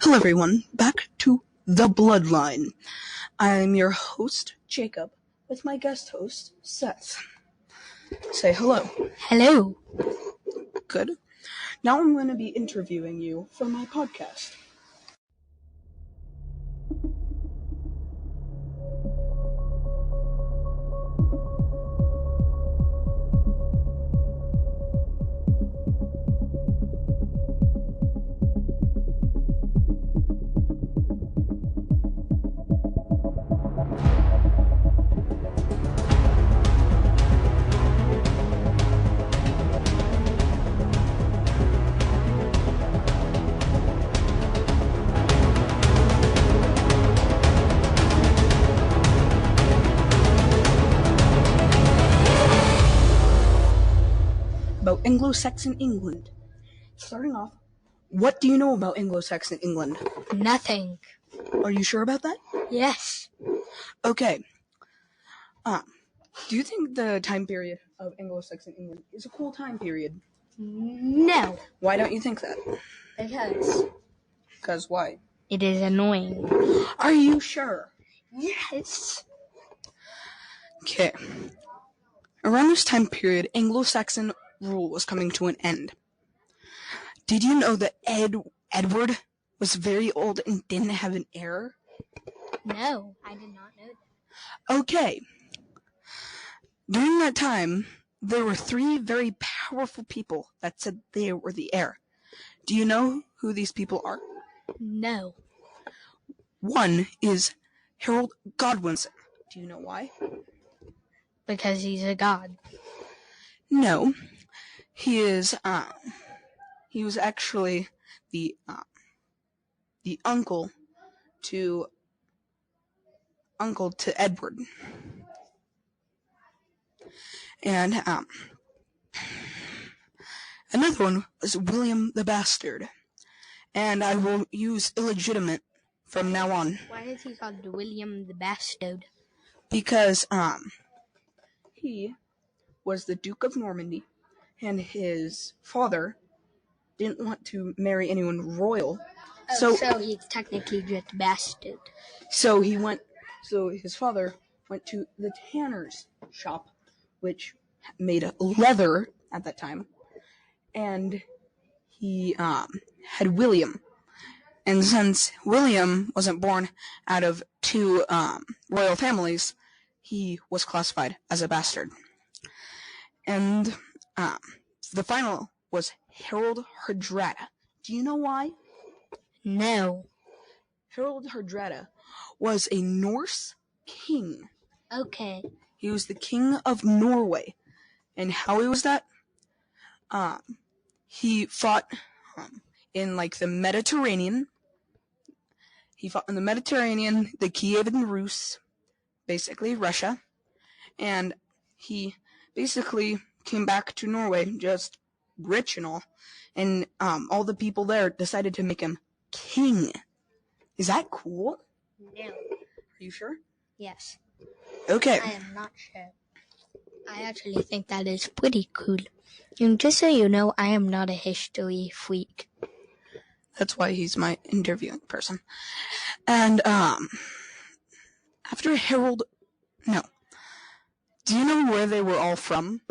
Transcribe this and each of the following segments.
Hello everyone, back to the Bloodline. I'm your host, Jacob, with my guest host, Seth. Say hello. Hello. Good. Now I'm going to be interviewing you for my podcast. About Anglo-Saxon England. Starting off, what do you know about Anglo-Saxon England? Nothing. Are you sure about that? Yes. Okay. Do you think the time period of Anglo-Saxon England is a cool time period? No. Why don't you think that? Because why? It is annoying. Are you sure? Yes. Okay. Around this time period, Anglo-Saxon rule was coming to an end. Did you know that Edward was very old and didn't have an heir? No, I did not know that. Okay. During that time, there were 3 very powerful people that said they were the heir. Do you know who these people are? No. One is Harold Godwinson. Do you know why? Because he's a god. No. He was actually the uncle to Edward. And another one was William the Bastard. And I will use illegitimate from now on. Why is he called William the Bastard? Because he was the Duke of Normandy, and his father didn't want to marry anyone royal. So he's technically just a bastard. So his father went to the tanner's shop, which made leather at that time, and he had William. And since William wasn't born out of 2 royal families, he was classified as a bastard. And the final was Harold Hardrada. Do you know why? No. Harold Hardrada was a Norse king. Okay. He was the king of Norway. And how was that? He fought in the Mediterranean. He fought in the Mediterranean, the Kievan Rus, basically Russia. And he basically came back to Norway just rich and all. And all the people there decided to make him king. Is that cool? No. Are you sure? Yes. Okay. I am not sure. I actually think that is pretty cool. And just so you know, I am not a history freak. That's why he's my interviewing person. And after Harold... No. Do you know where they were all from?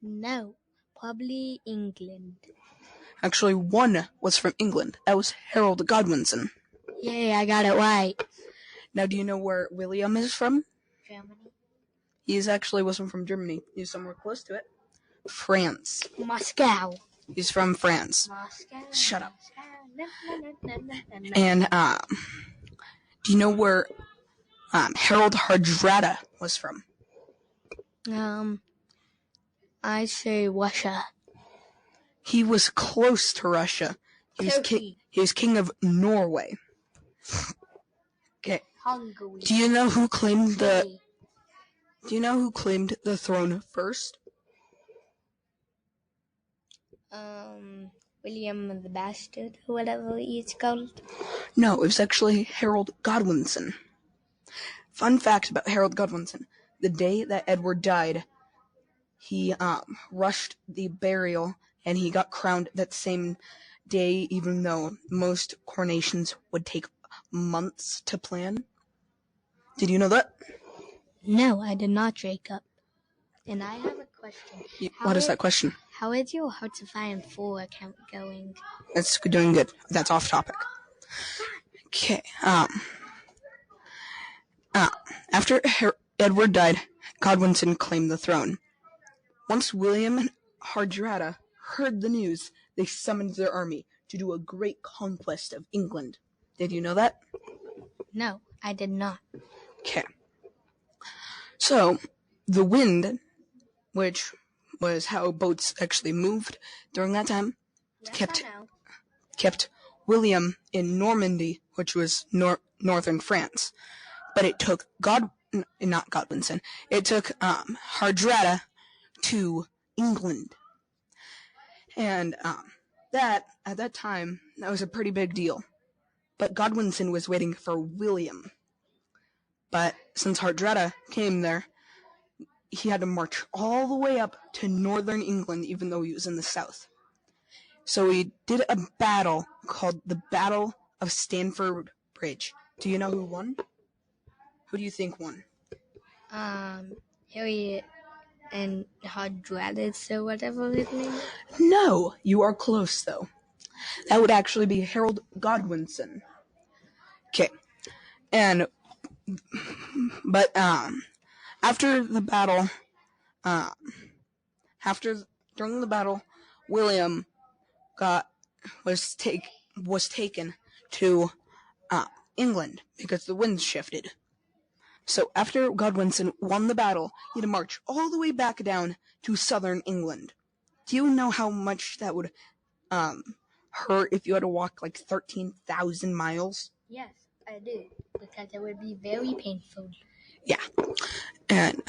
No. Probably England. Actually, one was from England. That was Harold Godwinson. Yay, I got it right. Now, do you know where William is from? Germany. He wasn't from Germany. He's somewhere close to it. France. Moscow. He's from France. Moscow. Shut up. Moscow. And do you know where Harold Hardrada was from? I say Russia. He was close to Russia. He was king of Norway. Okay. Hungary. Do you know who claimed the throne first? William the Bastard, or whatever he's called. No, it was actually Harold Godwinson. Fun fact about Harold Godwinson. The day that Edward died, he rushed the burial, and he got crowned that same day, even though most coronations would take months to plan. Did you know that? No, I did not, Jacob. And I have a question. What is that question? How is your Hearts of Iron 4 account going? It's doing good. That's off topic. Okay. After Edward died, Godwinson claimed the throne. Once William and Hardrada heard the news, they summoned their army to do a great conquest of England. Did you know that? No, I did not. Okay. So, the wind, which was how boats actually moved during that time, kept William in Normandy, which was northern France. But it took not Godwinson. It took Hardrada to England, and that at that time that was a pretty big deal. But Godwinson was waiting for William. But since Hardrada came there, he had to march all the way up to northern England, even though he was in the south. So he did a battle called the Battle of Stamford Bridge. Do you know who won? Who do you think won? Harriet and Hardrada, or whatever his name is? No, you are close, though. That would actually be Harold Godwinson. Okay. But after the battle, during the battle, William was taken to England because the winds shifted. So after Godwinson won the battle, he had to march all the way back down to southern England. Do you know how much that would hurt if you had to walk like 13,000 miles? Yes, I do, because it would be very painful. Yeah. And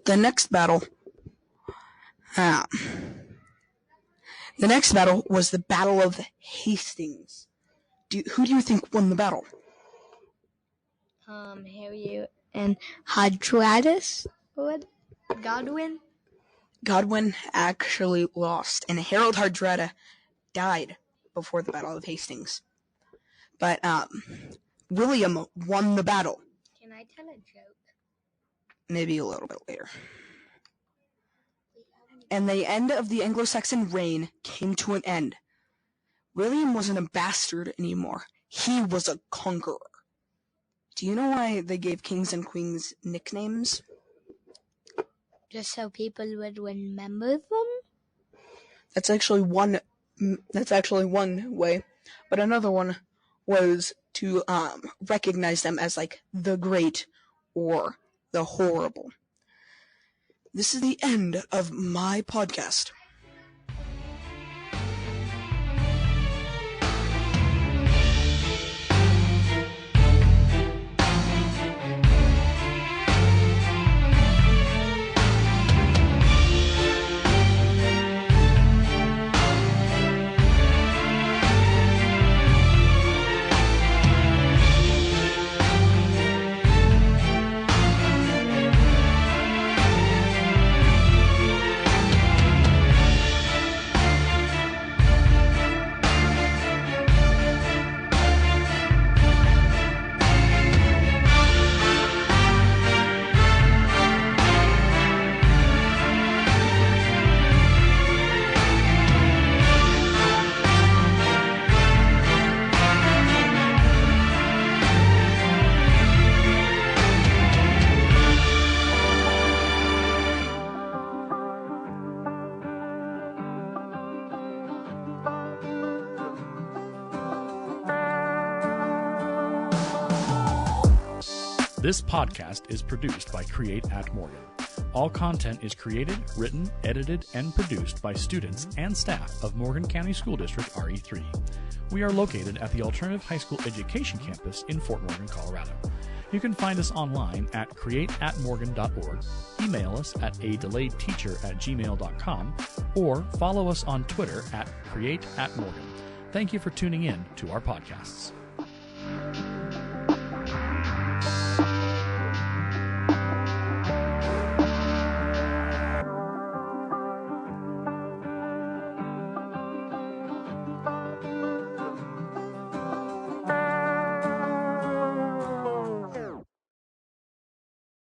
the next battle was the Battle of Hastings. Who do you think won the battle? Harriet and Hardrada? Godwin? Godwin actually lost, and Harold Hardrada died before the Battle of Hastings. But William won the battle. Can I tell a joke? Maybe a little bit later. And the end of the Anglo-Saxon reign came to an end. William wasn't a bastard anymore. He was a conqueror. Do you know why they gave kings and queens nicknames? Just so people would remember them? That's actually one way. But another one was to recognize them as like the great or the horrible. This is the end of my podcast. This podcast is produced by Create at Morgan. All content is created, written, edited, and produced by students and staff of Morgan County School District RE3. We are located at the Alternative High School Education Campus in Fort Morgan, Colorado. You can find us online at createatmorgan.org, email us at adelayedteacher@gmail.com, or follow us on Twitter at createatmorgan. Thank you for tuning in to our podcasts.